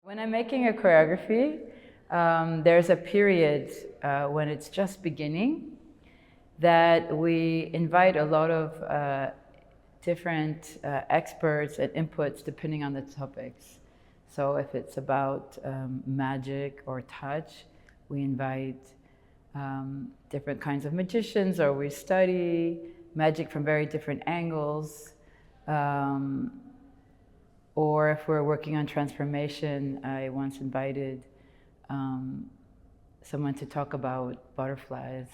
When I'm making a choreography, there's a period when it's just beginning that we invite a lot of different experts and inputs depending on the topics. So if it's about magic or touch, we invite different kinds of magicians, or we study magic from very different angles. Or if we're working on transformation, I once invited someone to talk about butterflies.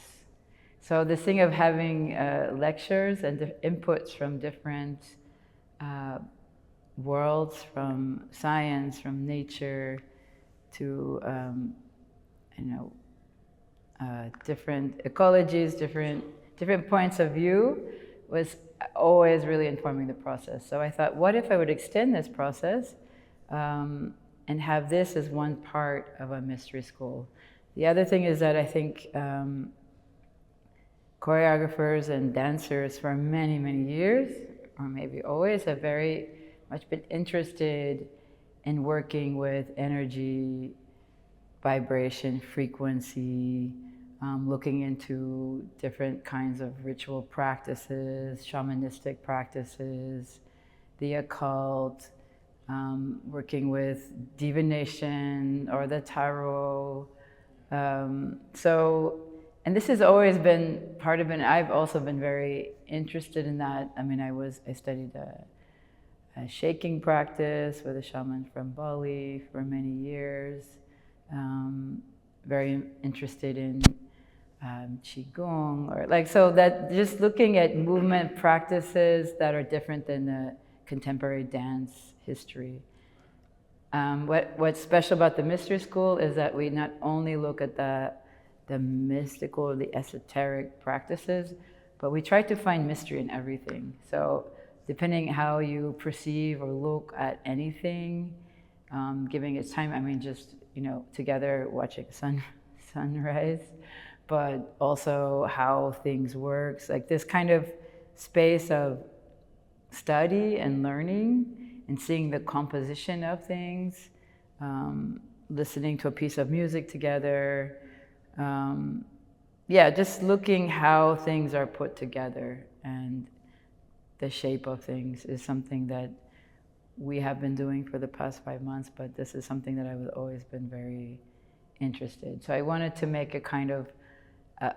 So this thing of having lectures and inputs from different worlds, from science, from nature, to different ecologies, different points of view, was always really informing the process. So I thought, what if I would extend this process and have this as one part of a mystery school? The other thing is that I think choreographers and dancers for many, many years, or maybe always, have very much been interested in working with energy, vibration, frequency, looking into different kinds of ritual practices, shamanistic practices, the occult, working with divination or the tarot. And this has always been part of it. I've also been very interested in that. I mean, I studied a shaking practice with a shaman from Bali for many years. Very interested in Qigong, or so that just looking at movement practices that are different than the contemporary dance history. What's special about the mystery school is that we not only look at the mystical or the esoteric practices, but we try to find mystery in everything. So depending how you perceive or look at anything, giving its time, I mean, just together watching sunrise, but also how things work, like this kind of space of study and learning and seeing the composition of things, listening to a piece of music together, just looking how things are put together, and the shape of things is something that we have been doing for the past 5 months, but this is something that I've always been very interested. So I wanted to make a kind of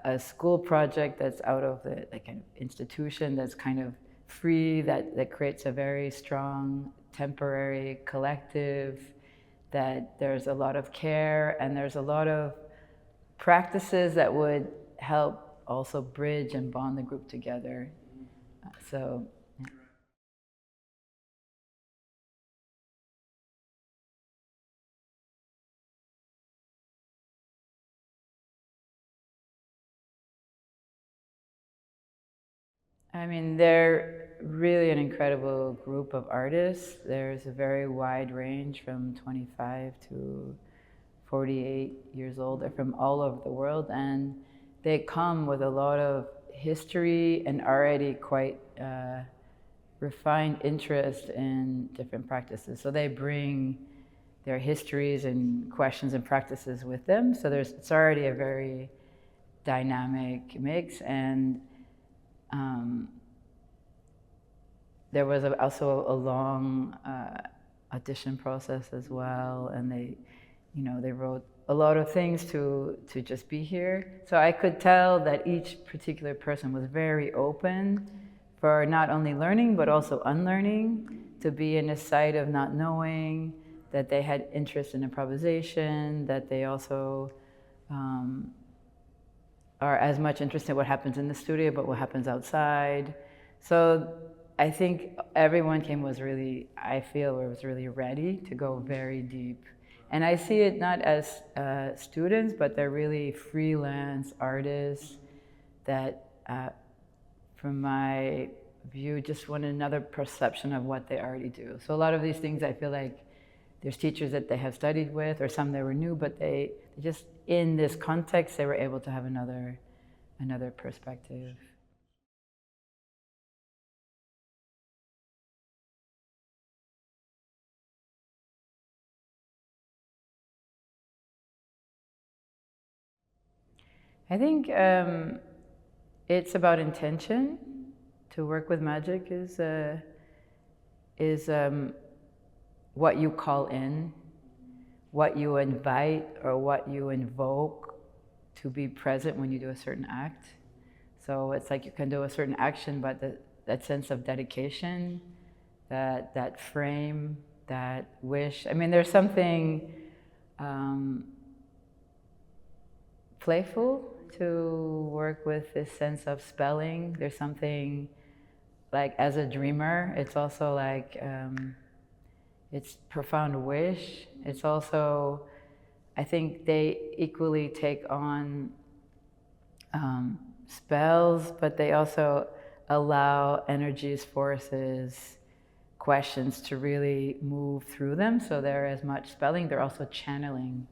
a school project that's out of the kind of institution, that's kind of free, that creates a very strong temporary collective, that there's a lot of care and there's a lot of practices that would help also bridge and bond the group together. I mean, they're really an incredible group of artists. There's a very wide range from 25 to 48 years old. They're from all over the world, and they come with a lot of history and already quite refined interest in different practices. So they bring their histories and questions and practices with them. So it's already a very dynamic mix. And there was also a long audition process as well, and they wrote a lot of things to just be here. So I could tell that each particular person was very open for not only learning but also unlearning, to be in a site of not knowing, that they had interest in improvisation, that they also are as much interested in what happens in the studio but what happens outside. So I think everyone was really ready to go very deep. And I see it not as students, but they're really freelance artists that, from my view, just want another perception of what they already do. So a lot of these things, I feel like there's teachers that they have studied with, or some that were new, but they just, in this context, they were able to have another perspective. I think it's about intention. To work with magic is what you call in, what you invite, or what you invoke to be present when you do a certain act. So it's like you can do a certain action, but that sense of dedication, that frame, that wish. I mean, there's something playful to work with this sense of spelling. There's something like, as a dreamer, it's also like, it's profound wish. It's also, I think they equally take on spells, but they also allow energies, forces, questions to really move through them. So they're as much spelling, they're also channeling.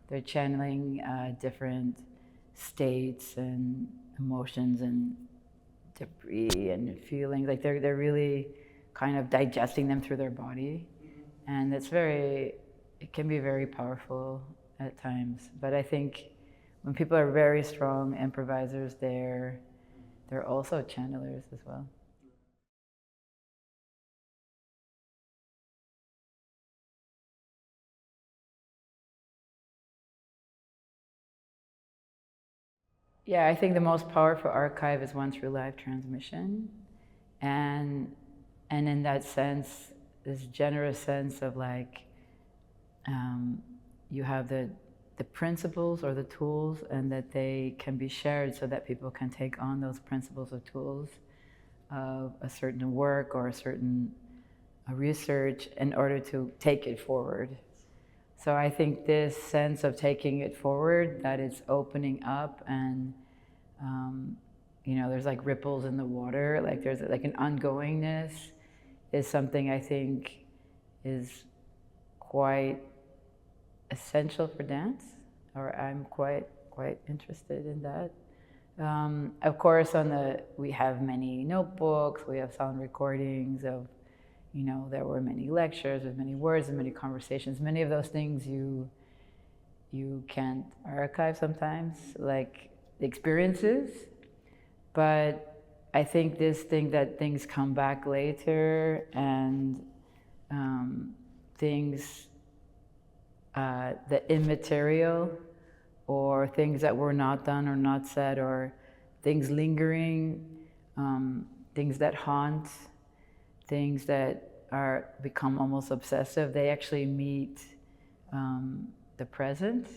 They're channeling different states and emotions and debris and feelings. Like they're really kind of digesting them through their body. And it can be very powerful at times. But I think when people are very strong improvisers, they're also channelers as well. Yeah, I think the most powerful archive is one through live transmission. And in that sense, this generous sense of like, you have the principles or the tools, and that they can be shared so that people can take on those principles or tools of a certain work or a certain research in order to take it forward. So I think this sense of taking it forward, that it's opening up, and there's like ripples in the water, like there's like an ongoingness, is something I think is quite essential for dance, or I'm quite interested in that. Of course, we have many notebooks, we have sound recordings of, there were many lectures with many words and many conversations. Many of those things you can't archive sometimes, like the experiences. But I think this thing that things come back later, and things, the immaterial, or things that were not done or not said, or things lingering, things that haunt, things that become almost obsessive, they actually meet the present.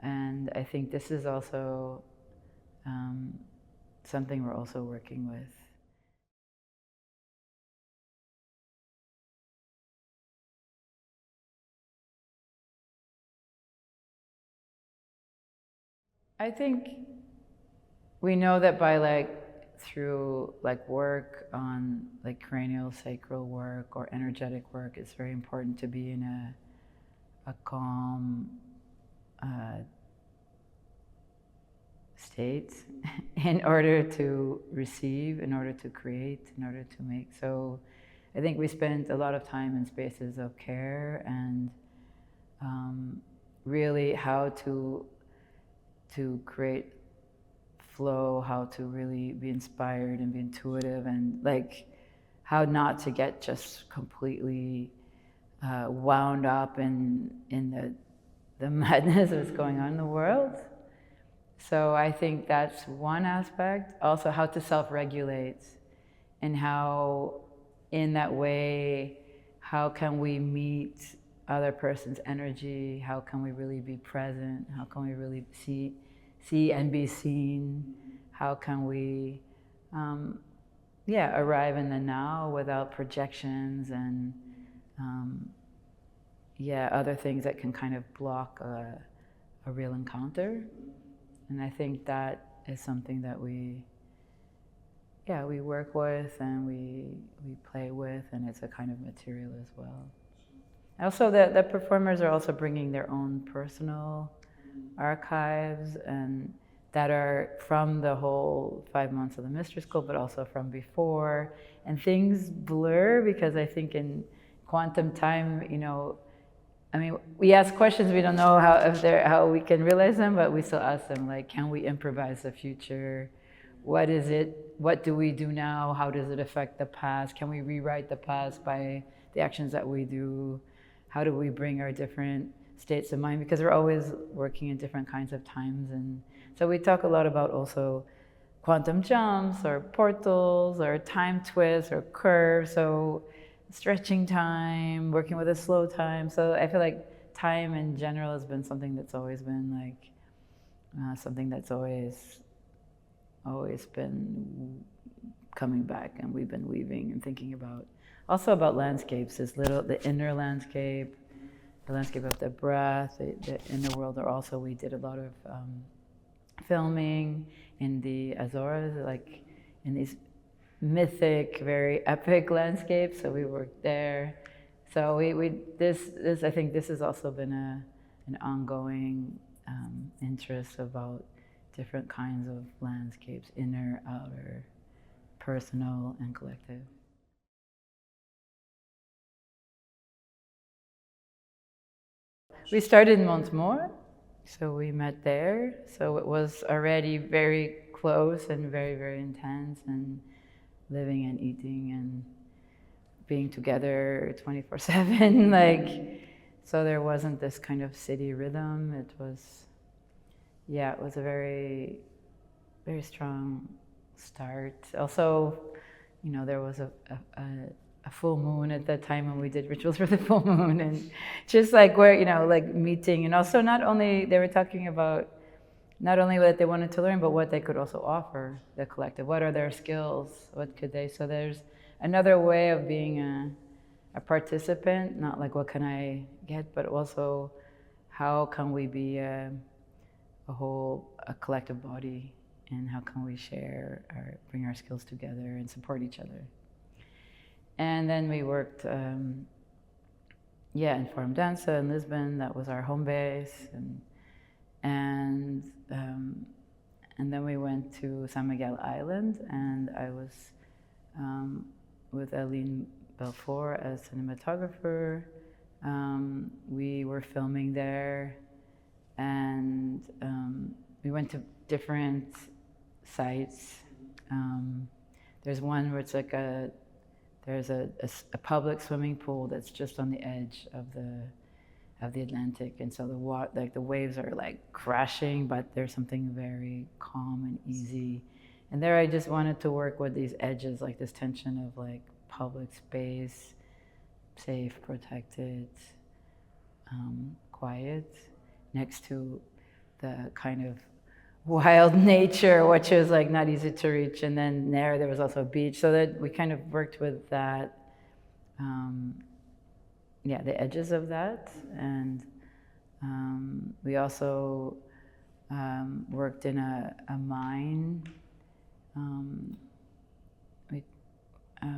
And I think this is also something we're also working with. I think we know that through work on cranial sacral work or energetic work, it's very important to be in a calm state in order to receive, in order to create, in order to make. So I think we spend a lot of time in spaces of care, and really how to create flow, how to really be inspired and be intuitive, and how not to get just completely wound up in the madness that's going on in the world. So I think that's one aspect. Also, how to self-regulate, and how, in that way, how can we meet other person's energy? How can we really be present? How can we really see and be seen? How can we, arrive in the now without projections and, other things that can kind of block a real encounter. And I think that is something that we work with, and we play with, and it's a kind of material as well. Also, the performers are also bringing their own personal archives, and that are from the whole 5 months of the Mystery School, but also from before. And things blur, because I think in quantum time, I mean, we ask questions, we don't know how we can realize them, but we still ask them, like, can we improvise the future? What is it? What do we do now? How does it affect the past? Can we rewrite the past by the actions that we do? How do we bring our different states of mind? Because we're always working in different kinds of times. And so we talk a lot about also quantum jumps or portals or time twists or curves. So stretching time, working with a slow time. So I feel like time in general has been something that's always been like something that's always been coming back, and we've been weaving and thinking about. Also about landscapes, the inner landscape, the landscape of the breath, the inner world. Or also we did a lot of filming in the Azores, like in these mythic, very epic landscapes. So we worked there. So this I think this has also been an ongoing interest about different kinds of landscapes, inner, outer, personal, and collective. We started in Montemor, so we met there. So it was already very close and very, very intense, and living and eating and being together 24/7. Like, so there wasn't this kind of city rhythm. It was a very, very strong start. Also, there was a full moon at that time when we did rituals for the full moon, and just like where, like meeting. And also not only, they were talking about not only what they wanted to learn, but what they could also offer the collective. What are their skills? What could they? So there's another way of being a participant, not like what can I get, but also how can we be a collective body, and how can we share or bring our skills together and support each other. And then we worked in Forum Dança in Lisbon. That was our home base, and then we went to San Miguel Island, and I was with Aline Belfort as cinematographer. We were filming there, and we went to different sites. There's one where it's like there's a public swimming pool that's just on the edge of the Atlantic, and so the waves are like crashing, but there's something very calm and easy. And there I just wanted to work with these edges, like this tension of like public space, safe, protected, quiet, next to the kind of wild nature, which is like not easy to reach. And then there was also a beach, so that we kind of worked with that, the edges of that. And we also worked in a mine.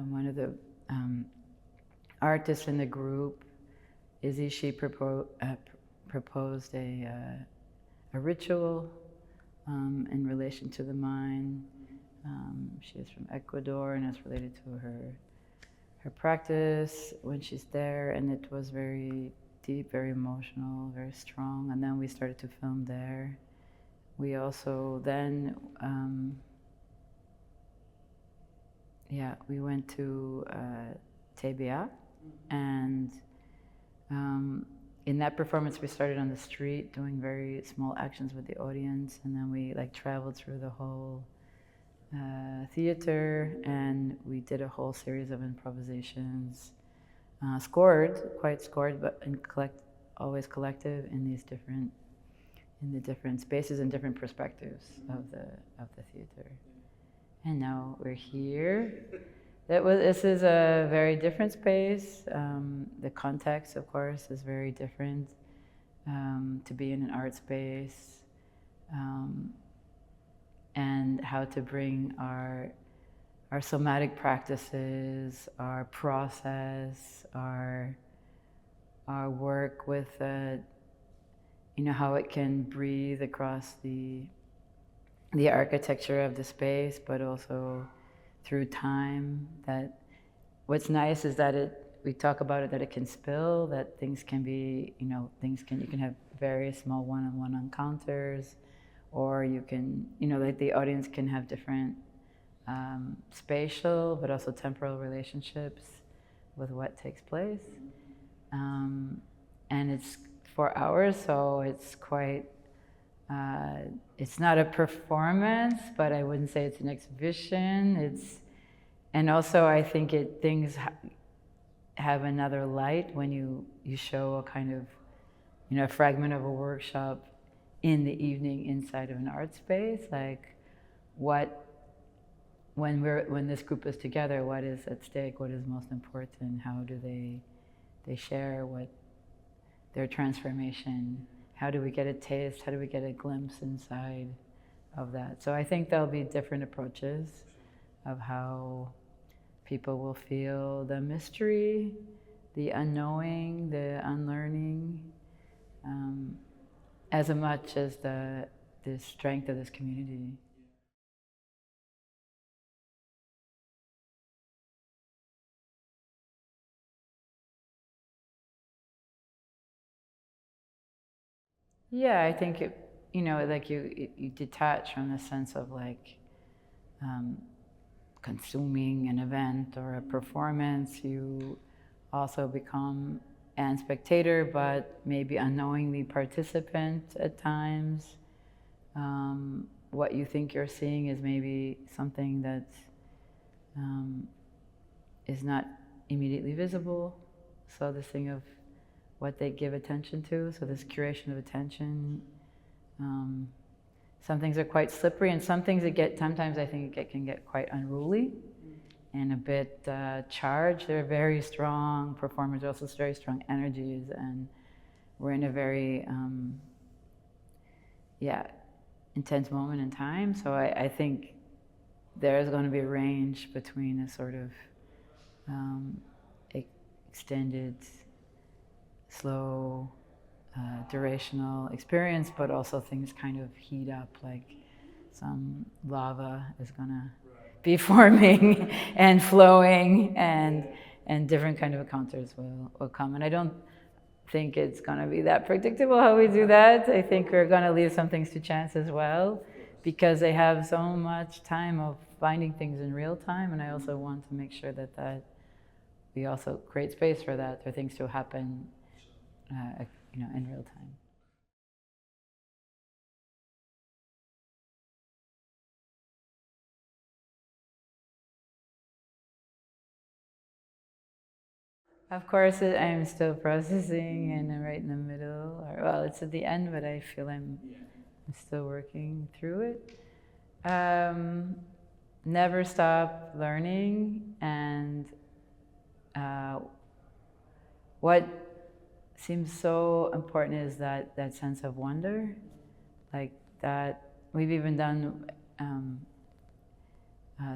One of the artists in the group, Izzy, she proposed a ritual in relation to the mine. She is from Ecuador, and it's related to her practice when she's there, and it was very deep, very emotional, very strong. And then we started to film there. We also then we went to TBA, and in that performance we started on the street doing very small actions with the audience, and then we like traveled through the whole theater, and we did a whole series of improvisations, quite scored, but always collective in the different spaces and different perspectives of the theater. And now we're here. This is a very different space. The context, of course, is very different to be in an art space, and how to bring our somatic practices, our process, our work with how it can breathe across the architecture of the space, but also through time. That what's nice is that we talk about it, that it can spill, that things can be, you can have very small one-on-one encounters, or you can, like the audience can have different spatial but also temporal relationships with what takes place. And it's 4 hours, so it's quite, it's not a performance, but I wouldn't say it's an exhibition. And also I think things have another light when you show a kind of, a fragment of a workshop in the evening inside of an art space, like when this group is together, what is at stake, what is most important, how do they share what their transformation, how do we get a taste, how do we get a glimpse inside of that. So I think there'll be different approaches of how people will feel the mystery, the unknowing, the unlearning, as much as the strength of this community. Yeah, I think like you detach from the sense of like consuming an event or a performance. You also become a spectator, but maybe unknowingly participant at times. What you think you're seeing is maybe something that is not immediately visible. So this thing of what they give attention to, so this curation of attention. Some things are quite slippery, and some things sometimes I think it can get quite unruly and a bit charged. They're very strong performers, also very strong energies, and we're in a very intense moment in time. So I think there's going to be a range between a sort of extended, slow, durational experience, but also things kind of heat up, like some lava is gonna be forming and flowing, and different kind of encounters will come. And I don't think it's gonna be that predictable how we do that. I think we're gonna leave some things to chance as well, because they have so much time of finding things in real time, and I also want to make sure that we also create space for that, for things to happen in real time. Of course, I'm still processing, and I'm right in the middle. Well, it's at the end, but I feel I'm still working through it. Never stop learning, and what seems so important is that sense of wonder, like that. We've even done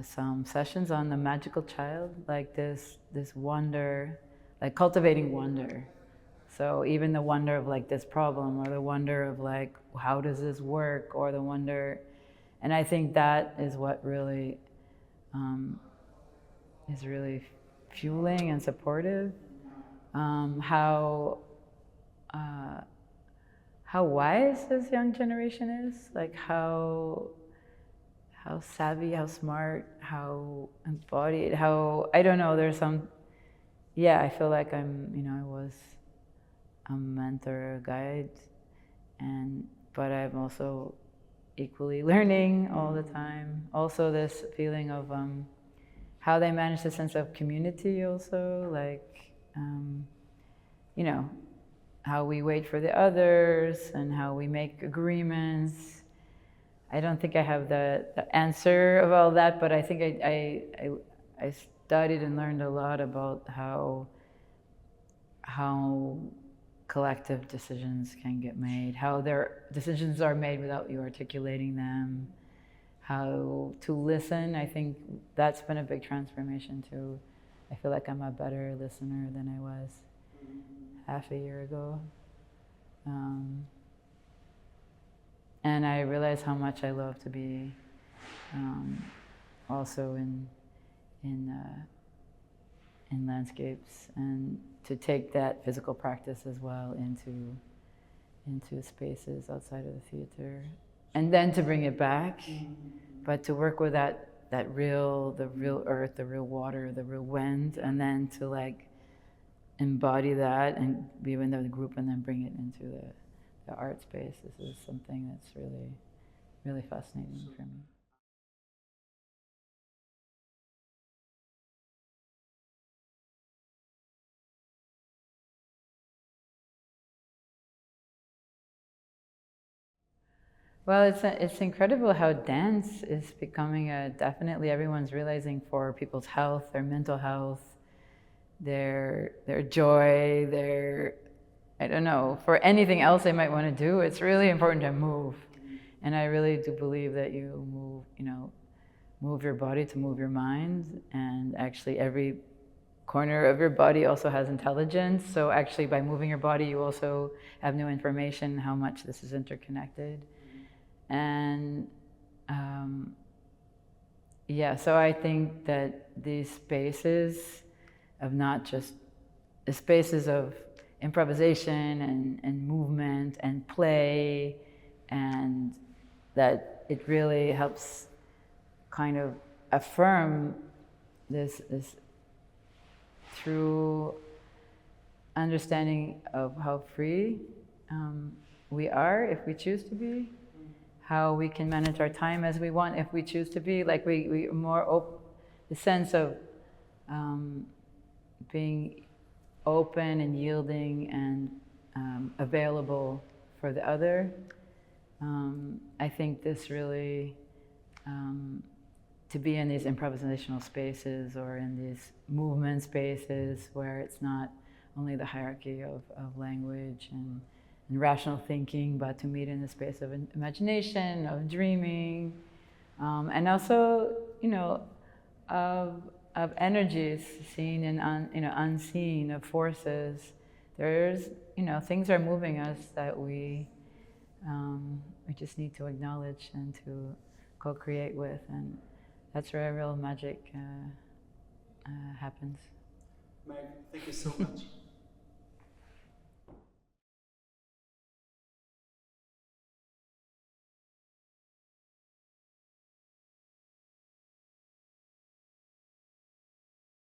some sessions on the magical child, like this wonder, like cultivating wonder. So even the wonder of like this problem, or the wonder of like, how does this work, or the wonder, and I think that is what really is really fueling and supportive. How wise this young generation is, like how savvy, how smart, how embodied, how, I don't know, there's some, I feel like I was a mentor, a guide, but I'm also equally learning all the time. Also this feeling of how they manage the sense of community also, like, how we wait for the others and how we make agreements. I don't think I have the answer of all that, but I think I studied and learned a lot about how collective decisions can get made, how their decisions are made without you articulating them, how to listen. I think that's been a big transformation too. I feel like I'm a better listener than I was half a year ago. And I realize how much I love to be also in in landscapes, and to take that physical practice as well into spaces outside of the theater, and then to bring it back, but to work with the real earth, the real water, the real wind, and then to like embody that and be in the group and then bring it into the art space. This is something that's really, really fascinating for me. Well, it's incredible how dance is becoming definitely everyone's realizing for people's health, their mental health, their joy, I don't know, for anything else they might want to do. It's really important to move, and I really do believe that you move your body to move your mind, and actually every corner of your body also has intelligence. So actually, by moving your body, you also have new information how much this is interconnected. And so I think that these spaces of not just the spaces of improvisation and movement and play, and that it really helps kind of affirm this true understanding of how free we are if we choose to be, how we can manage our time as we want if we choose to be, like we more the sense of being open and yielding and available for the other. I think this really, to be in these improvisational spaces or in these movement spaces where it's not only the hierarchy of language and rational thinking, but to meet in the space of imagination, of dreaming, and also, of energies seen and unseen, of forces. There's, things are moving us that we just need to acknowledge and to co-create with, and that's where real magic happens. Meg, thank you so much.